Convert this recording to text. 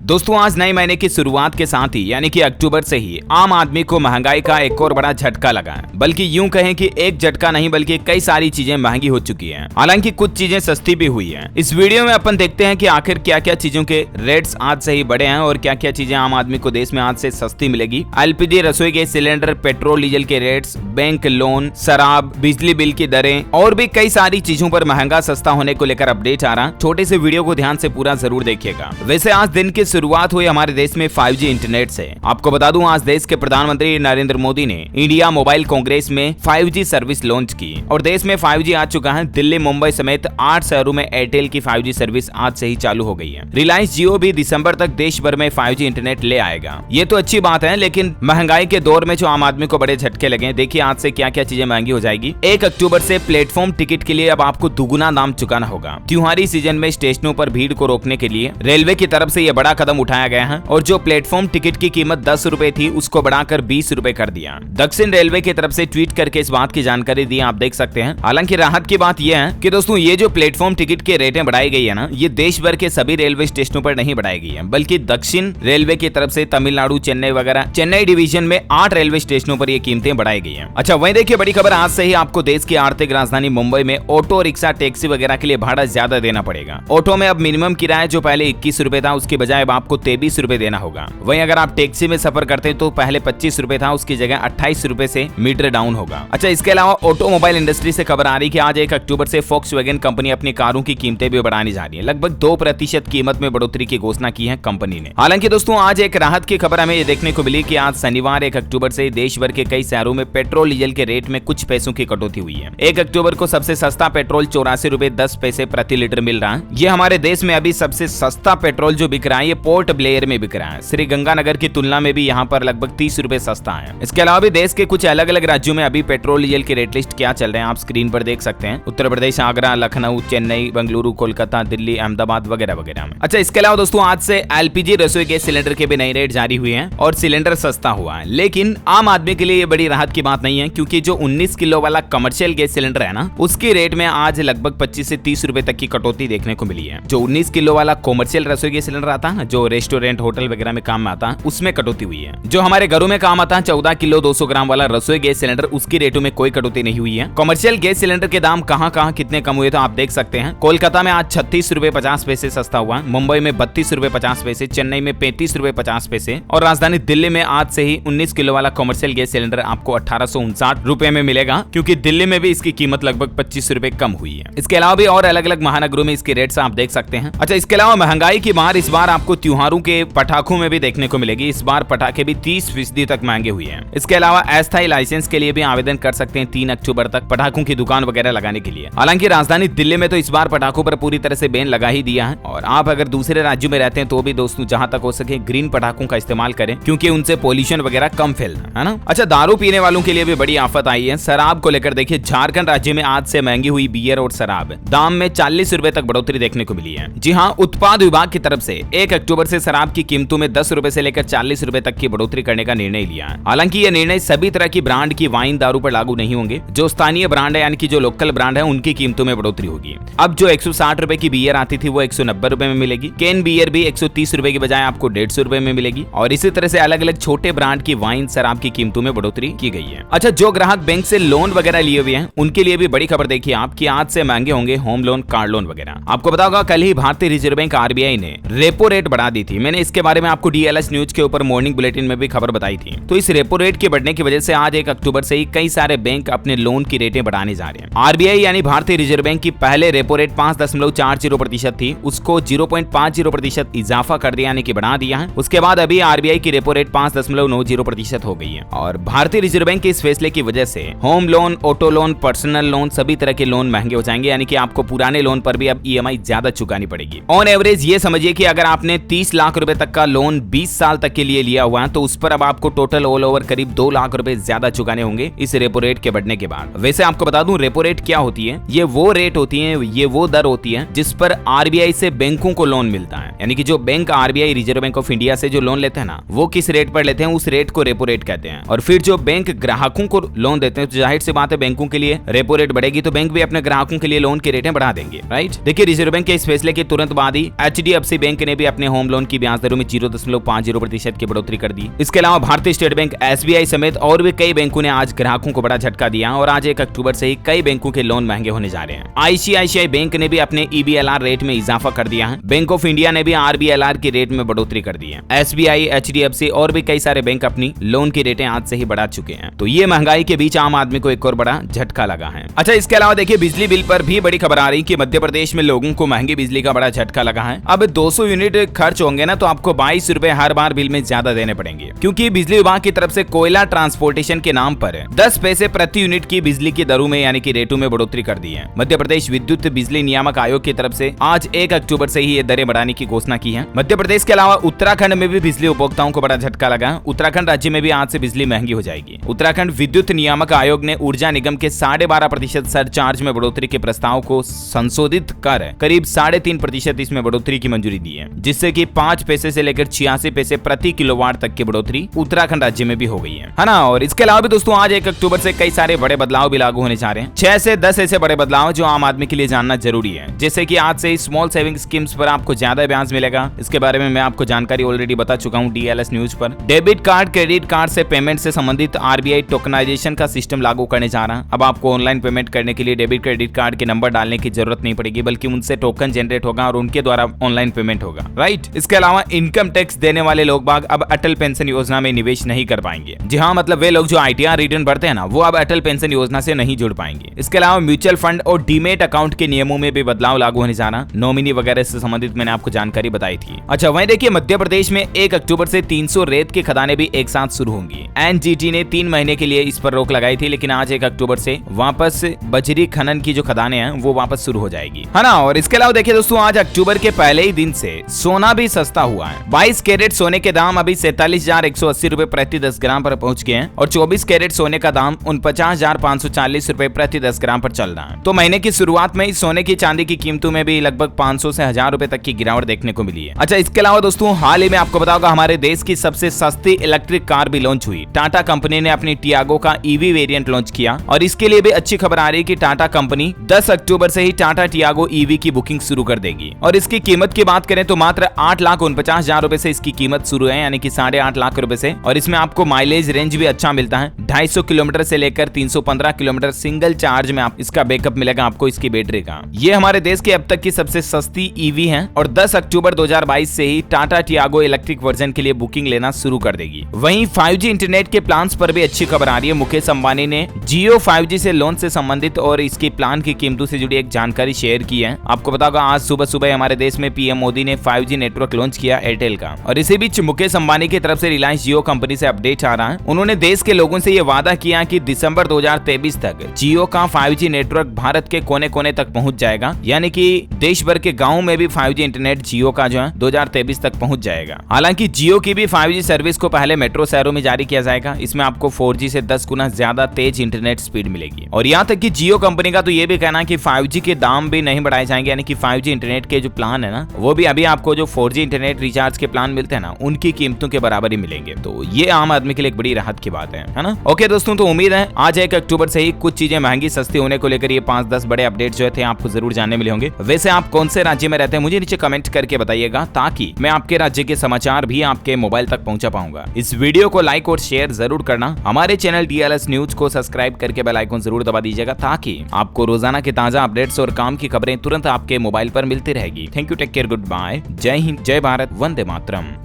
दोस्तों आज नए महीने की शुरुआत के साथ ही यानी कि अक्टूबर से ही आम आदमी को महंगाई का एक और बड़ा झटका लगा है। बल्कि यूं कहें कि एक झटका नहीं बल्कि कई सारी चीजें महंगी हो चुकी हैं। हालांकि कुछ चीजें सस्ती भी हुई हैं। इस वीडियो में अपन देखते हैं कि आखिर क्या क्या चीजों के रेट्स आज से ही बढ़े हैं और क्या क्या चीजें आम आदमी को देश में आज से सस्ती मिलेगी। एलपीजी रसोई गैस सिलेंडर, पेट्रोल डीजल के रेट्स, बैंक लोन, शराब, बिजली बिल की दरें और भी कई सारी चीजों पर महंगा सस्ता होने को लेकर अपडेट आ रहा। छोटे से वीडियो को ध्यान से पूरा जरूर देखिएगा। वैसे आज दिन की शुरुआत हुई हमारे देश में 5G इंटरनेट से। आपको बता दूं आज देश के प्रधानमंत्री नरेंद्र मोदी ने इंडिया मोबाइल कांग्रेस में 5G सर्विस लॉन्च की और देश में 5G आ चुका है। दिल्ली, मुंबई समेत 8 शहरों में एयरटेल की 5G सर्विस आज से ही चालू हो गई है। रिलायंस जियो भी दिसंबर तक देश भर में 5G इंटरनेट ले आएगा। ये तो अच्छी बात है, लेकिन महंगाई के दौर में जो आम आदमी को बड़े झटके लगे। देखिए आज से क्या क्या चीजें महंगी हो जाएगी। 1 अक्टूबर से प्लेटफॉर्म टिकट के लिए अब आपको दुगुना दाम चुकाना होगा। त्योहारी सीजन में स्टेशनों पर भीड़ को रोकने के लिए रेलवे की तरफ से यह बड़ा कदम उठाया गया है और जो प्लेटफॉर्म टिकट की कीमत 10 रुपए थी उसको बढ़ाकर 20 रुपए कर दिया। दक्षिण रेलवे की तरफ से ट्वीट करके इस बात की जानकारी दी, आप देख सकते हैं। हालांकि राहत की बात यह है कि दोस्तों ये जो प्लेटफॉर्म टिकट के रेटें बढ़ाई गई है ना, ये देश भर के सभी रेलवे स्टेशनों पर नहीं बढ़ाई गई है, बल्कि दक्षिण रेलवे की तरफ से तमिलनाडु, चेन्नई वगैरह चेन्नई डिवीजन में 8 रेलवे स्टेशनों पर ये कीमतें बढ़ाई गई है। अच्छा वहीं देखिए बड़ी खबर, आज से ही आपको देश की आर्थिक राजधानी मुंबई में ऑटो रिक्शा, टैक्सी वगैरह के लिए भाड़ा ज्यादा देना पड़ेगा। ऑटो में अब मिनिमम किराया जो पहले 21 रुपए था उसकी बजाय अब आपको 23 रुपए देना होगा। वहीं अगर आप टैक्सी में सफर करते हैं तो पहले 25 रुपए था, उसकी जगह 28 रुपए से मीटर डाउन होगा। अच्छा इसके अलावा ऑटोमोबाइल इंडस्ट्री से खबर आ रही कि आज 1 अक्टूबर से फोक्सवैगन कंपनी अपनी कारों की कीमतें भी बढ़ाने जा रही है। लगभग 2% कीमत में बढ़ोतरी की घोषणा की है कंपनी ने। हालांकि दोस्तों आज एक राहत की खबर हमें ये देखने को मिली कि आज शनिवार 1 अक्टूबर से देश भर के कई शहरों में पेट्रोल डीजल के रेट में कुछ पैसों की कटौती हुई है। 1 अक्टूबर को सबसे सस्ता पेट्रोल 84 रुपए 10 पैसे प्रति लीटर मिल रहा है। ये हमारे देश में अभी सबसे सस्ता पेट्रोल जो बिक रहा है ये पोर्ट ब्लेयर में बिक रहा है। श्री गंगानगर की तुलना में भी यहाँ पर लगभग 30 रुपए सस्ता है। इसके अलावा भी देश के कुछ अलग अलग राज्यों में अभी पेट्रोल डीजल के रेट लिस्ट क्या चल रहे हैं आप स्क्रीन पर देख सकते हैं। उत्तर प्रदेश, आगरा, लखनऊ, चेन्नई, बेंगलुरु, कोलकाता, दिल्ली, अहमदाबाद वगैरह वगैरह में। अच्छा इसके अलावा दोस्तों आज से एलपीजी रसोई गैस सिलेंडर के भी नए रेट जारी हुए हैं और सिलेंडर सस्ता हुआ है। लेकिन आम आदमी के लिए ये बड़ी राहत की बात नहीं है, क्योंकि जो 19 किलो वाला कमर्शियल गैस सिलेंडर है ना, उसके रेट में आज लगभग 25 से 30 रुपए तक की कटौती देखने को मिली है। जो 19 किलो वाला कमर्शियल रसोई गैस सिलेंडर आता है, जो रेस्टोरेंट, होटल वगैरह में काम में आता है, उसमें कटौती हुई है। जो हमारे घरों में काम आता है 14 किलो 200 ग्राम वाला रसोई गैस सिलेंडर, उसकी रेटों में कोई कटौती नहीं हुई है। कमर्शियल गैस सिलेंडर के दाम कहां कितने कम हुए तो आप देख सकते हैं। कोलकाता में आज 36 रुपए 50 पैसे सस्ता हुआ, मुंबई में 32 रुपए 50 पैसे, चेन्नई में 35 रुपए 50 पैसे और राजधानी दिल्ली में आज से ही 19 किलो वाला कमर्शियल गैस सिलेंडर आपको 1859 रुपए में मिलेगा, क्योंकि दिल्ली में भी इसकी कीमत लगभग 25 रुपए कम हुई है। इसके अलावा भी और अलग अलग महानगरों में इसके रेट्स आप देख सकते हैं। अच्छा इसके अलावा महंगाई की मार इस बार आपको त्योहारों के पटाखों में भी देखने को मिलेगी। इस बार पटाखे भी 30% तक महंगे हुए हैं। इसके अलावा अस्थायी लाइसेंस के लिए भी आवेदन कर सकते हैं 3 अक्टूबर तक पटाखों की दुकान वगैरह लगाने के लिए। हालांकि राजधानी दिल्ली में तो इस बार पटाखों पर पूरी तरह से बैन लगा ही दिया है और आप अगर दूसरे राज्यों में रहते हैं तो भी दोस्तों जहां तक हो सके ग्रीन पटाखों का इस्तेमाल करें, क्योंकि उनसे पोल्यूशन वगैरह कम फैलता है ना। अच्छा दारू पीने वालों के लिए भी बड़ी आफत आई है। शराब को लेकर देखिए झारखंड राज्य में आज से महंगी हुई बियर और शराब, दाम में 40 रुपए तक बढ़ोतरी देखने को मिली है। जी हाँ, उत्पाद विभाग की तरफ से 1 अक्टूबर से शराब की कीमतों में 10 रुपए से लेकर 40 रुपए तक की बढ़ोतरी करने का निर्णय लिया है। हालांकि यह निर्णय सभी तरह की ब्रांड की वाइन दारू पर लागू नहीं होंगे। जो स्थानीय ब्रांड है यानी कि जो लोकल ब्रांड है उनकी कीमतों में बढ़ोतरी होगी। अब जो 160 रुपए की बियर आती थी वो 190 रुपए में मिलेगी। कैन बियर भी 130 रुपए की बजाय आपको 150 रुपए में मिलेगी और इसी तरह से अलग अलग छोटे ब्रांड की वाइन शराब की कीमतों में बढ़ोतरी की गई है। अच्छा जो ग्राहक बैंक से लोन वगैरह लिए हुए हैं उनके लिए भी बड़ी खबर देखिए आप कि आज से महंगे होंगे होम लोन, कार लोन वगैरह। आपको पता होगा कल ही भारतीय रिजर्व बैंक आरबीआई ने रेपो रेट बढ़ा दी थी। मैंने इसके बारे में आपको डीएलएस न्यूज के ऊपर मॉर्निंग बुलेटिन में भी खबर बताई थी। तो इस रेपो रेट के बढ़ने की वजह से आज 1 अक्टूबर से ही कई सारे बैंक अपने लोन की रेटें बढ़ाने जा रहे हैं। आरबीआई यानी भारतीय रिजर्व बैंक की पहले रेपो रेट 5.40% थी, उसको 0.50% इजाफा कर दिया यानी कि बढ़ा दिया है। उसके बाद अभी आरबीआई की रेपो रेट 5.90% हो गई है और भारतीय रिजर्व बैंक के इस फैसले की वजह से home loan, auto loan, personal loan सभी तरह के लोन महंगे हो जाएंगे, यानी कि आपको पुराने लोन पर भी अब ईएमआई ज्यादा चुकानी पड़ेगी। ऑन एवरेज ये समझिए कि अगर आपने 30 लाख रुपए तक का लोन 20 साल तक के लिए लिया हुआ है तो उस पर अब आपको टोटल ऑल ओवर करीब 2 लाख रुपए ज्यादा चुकाने होंगे इस रेपो रेट के बढ़ने के बाद। वैसे आपको बता दूं रेपो रेट क्या होती है, ये वो रेट होती है, ये वो दर होती है जिस पर आरबीआई से बैंकों को लोन मिलता है। यानी कि जो bank RBI reserve bank of India से जो लोन लेते हैं ना, वो किस रेट पर लेते हैं उस रेट को रेपो रेट कहते हैं। और फिर जो बैंक ग्राहकों को लोन देते हैं तो जाहिर सी बात है बैंकों के लिए रेपो रेट बढ़ेगी तो बैंक भी अपने ग्राहकों के लिए लोन की रेटें बढ़ा देंगे, राइट। देखिए रिजर्व बैंक के इस फैसले के तुरंत बाद ही एचडीएफसी बैंक ने भी अपने होम लोन की ब्याज दरों में 0.50% की बढ़ोतरी कर दी। इसके अलावा भारतीय स्टेट बैंक, SBI समेत और भी कई बैंकों ने आज ग्राहकों को बड़ा झटका दिया और आज 1 अक्टूबर से ही कई बैंकों के लोन महंगे होने जा रहे हैं। ICICI बैंक ने भी अपने EBLR रेट में इजाफा कर दिया है। बैंक ऑफ इंडिया ने भी RBLR की रेट में बढ़ोतरी कर दी है। SBI, HDFC और भी कई सारे बैंक अपनी लोन की रेटें आज से ही बढ़ा चुके हैं। तो ये महंगाई के बीच आम आदमी को एक और बड़ा झटका लगा है। अच्छा, इसके अलावा देखिए बिजली बिल पर भी बड़ी खबर आ रही कि मध्य प्रदेश में लोगों को महंगी बिजली का बड़ा झटका लगा है। अब 200 यूनिट खर्च होंगे ना तो आपको 22 रुपए हर बार बिल में ज्यादा देने पड़ेंगे, क्योंकि बिजली विभाग की तरफ से कोयला ट्रांसपोर्टेशन के नाम पर 10 पैसे प्रति यूनिट की बिजली की दरों में यानी कि रेटों में बढ़ोतरी कर दी है। मध्य प्रदेश विद्युत बिजली नियामक आयोग की तरफ से आज 1 अक्टूबर से ही ये दरें बढ़ाने की घोषणा की है। मध्य प्रदेश के अलावा उत्तराखंड में भी बिजली उपभोक्ताओं को बड़ा झटका लगा। उत्तराखंड राज्य में भी आज से बिजली महंगी हो जाएगी। उत्तराखंड विद्युत नियामक आयोग ने ऊर्जा निगम के 12.5% सरचार्ज में बढ़ोतरी के प्रस्ताव को संशोधित कर करीब 3.5% इसमें बढ़ोतरी की मंजूरी दी है, जिससे कि 5 पैसे से लेकर 86 पैसे प्रति किलोवाट तक की बढ़ोतरी उत्तराखंड राज्य में भी हो गई है ना। और इसके अलावा भी दोस्तों आज 1 अक्टूबर से कई सारे बड़े बदलाव भी लागू होने जा रहे हैं। 6 से 10 ऐसे बड़े बदलाव जो आम आदमी के लिए जानना जरूरी है, जैसे कि आज से स्मॉल सेविंग स्कीम्स पर आपको ज्यादा ब्याज मिलेगा। इसके बारे में मैं आपको जानकारी ऑलरेडी बता चुका हूँ DLS न्यूज पर। डेबिट कार्ड, क्रेडिट कार्ड से पेमेंट से संबंधित RBI टोकनाइजेशन का सिस्टम लागू करने जा रहा है। अब आपको ऑनलाइन पेमेंट करने के लिए डेबिट क्रेडिट कार्ड के नंबर डालने की जरूरत नहीं पड़ेगी, बल्कि उनसे टोकन जनरेट होगा और उनके द्वारा ऑनलाइन पेमेंट होगा, राइट। इसके अलावा इनकम टैक्स देने वाले लोग बाग अब अटल पेंशन योजना में निवेश नहीं कर पाएंगे। जी हाँ, मतलब वे लोग जो ITR रिटर्न भरते हैं ना, वो अब अटल पेंशन योजना से नहीं जुड़ पाएंगे। इसके अलावा म्यूचुअल फंड और डीमेट अकाउंट के नियमों में भी बदलाव लागू होने जा रहा। नॉमिनी वगैरह से संबंधित मैंने आपको जानकारी बताई थी। अच्छा, वहीं देखिए मध्य प्रदेश में 1 अक्टूबर से 300 रेत की खदानें भी एक साथ शुरू होंगी। NGT ने 3 महीने के लिए इस पर रोक लगाई थी, लेकिन आज 1 अक्टूबर से वापस बजरी खनन की जो खदानें हैं वो वापस शुरू हो जाएगी, है ना। और इसके अलावा देखिए दोस्तों आज अक्टूबर के पहले ही दिन से सोना भी सस्ता हुआ है। 22 कैरेट सोने के दाम अभी 47,180 रुपए प्रति 10 ग्राम पर पहुंच गए हैं और 24 कैरेट सोने का दाम 49,540 रुपए प्रति 10 ग्राम पर चल रहा है। तो महीने की शुरुआत में ही सोने की चांदी की कीमतों में भी लगभग 500 से 1000 रुपए तक की गिरावट देखने को मिली है। अच्छा, इसके अलावा दोस्तों हाल ही में आपको बताऊंगा हमारे देश की सबसे सस्ती इलेक्ट्रिक कार भी लॉन्च हुई। टाटा कंपनी ने अपनी टियागो का EV वेरिएंट लॉन्च किया और इसके लिए भी अच्छी खबर आ रही है कि टाटा कंपनी 10 अक्टूबर से ही टाटा टियागो EV की बुकिंग शुरू कर देगी। और इसकी कीमत की बात करें तो मात्र 8,49,000 रुपए से इसकी कीमत शुरू है, यानी कि 8.5 लाख रुपए से। और इसमें आपको माइलेज रेंज भी अच्छा मिलता है। 250 किलोमीटर से लेकर 315 किलोमीटर सिंगल चार्ज में आप इसका बैकअप मिलेगा आपको इसकी बैटरी का। ये हमारे देश की अब तक की सबसे सस्ती EV है और 10 अक्टूबर 2022 से ही टाटा टियागो इलेक्ट्रिक वर्जन के लिए बुकिंग लेना शुरू कर देगी। वहीं 5G इंटरनेट के प्लान्स पर भी अच्छी खबर आ रही है। मुकेश अंबानी ने जियो 5G से लोन से संबंधित और इसकी प्लान की कीमतों से जुड़ी एक जानकारी शेयर की है। आपको बताऊंगा आज सुबह सुबह हमारे देश में PM मोदी ने 5G नेटवर्क लॉन्च किया एयरटेल का। और इसी बीच मुकेश अंबानी की तरफ से रिलायंस जियो कंपनी से अपडेट आ रहा है। उन्होंने देश के लोगों से ये वादा किया कि दिसंबर 2023 तक जियो का 5G नेटवर्क भारत के कोने कोने तक पहुंच जाएगा, यानी कि देश भर के गाँव में भी 5G इंटरनेट जियो का जो है 2023 तक पहुंच जाएगा। हालांकि जियो की भी 5G सर्विस को पहले मेट्रो शहरों में जारी किया जाएगा। इसमें आपको 4G से 10 गुना ज्यादा तेज इंटरनेट स्पीड मिलेगी। और यहाँ तक कि जियो कंपनी का तो ये भी कहना है कि 5G के दाम भी नहीं बढ़ाए जाएंगे, यानी कि 5G इंटरनेट के जो प्लान है ना वो भी अभी आपको जो 4G इंटरनेट रिचार्ज के प्लान मिलते हैं ना उनकी कीमतों के बराबर ही मिलेंगे। तो ये आम आदमी के लिए एक बड़ी राहत की बात है ना। ओके दोस्तों, तो उम्मीद है आज 1 अक्टूबर से ही कुछ चीजें महंगी सस्ती होने को लेकर ये 5-10 बड़े अपडेट जो थे आपको जरूर जानने मिले होंगे। वैसे आप कौन से राज्य में रहते हैं मुझे नीचे कमेंट करके बताइएगा, ताकि मैं आपके राज्य के समाचार भी आपके मोबाइल तक पहुंचा पाऊंगा। इस वीडियो को लाइक और शेयर जरूर करना। हमारे चैनल DLS न्यूज को सब्सक्राइब करके बेल आइकन जरूर दबा दीजिएगा, ताकि आपको रोजाना के ताजा अपडेट्स और काम की खबरें तुरंत आपके मोबाइल पर मिलती रहेगी। Thank you, take care, good bye, जय हिंद, जय भारत, वंदे मातरम।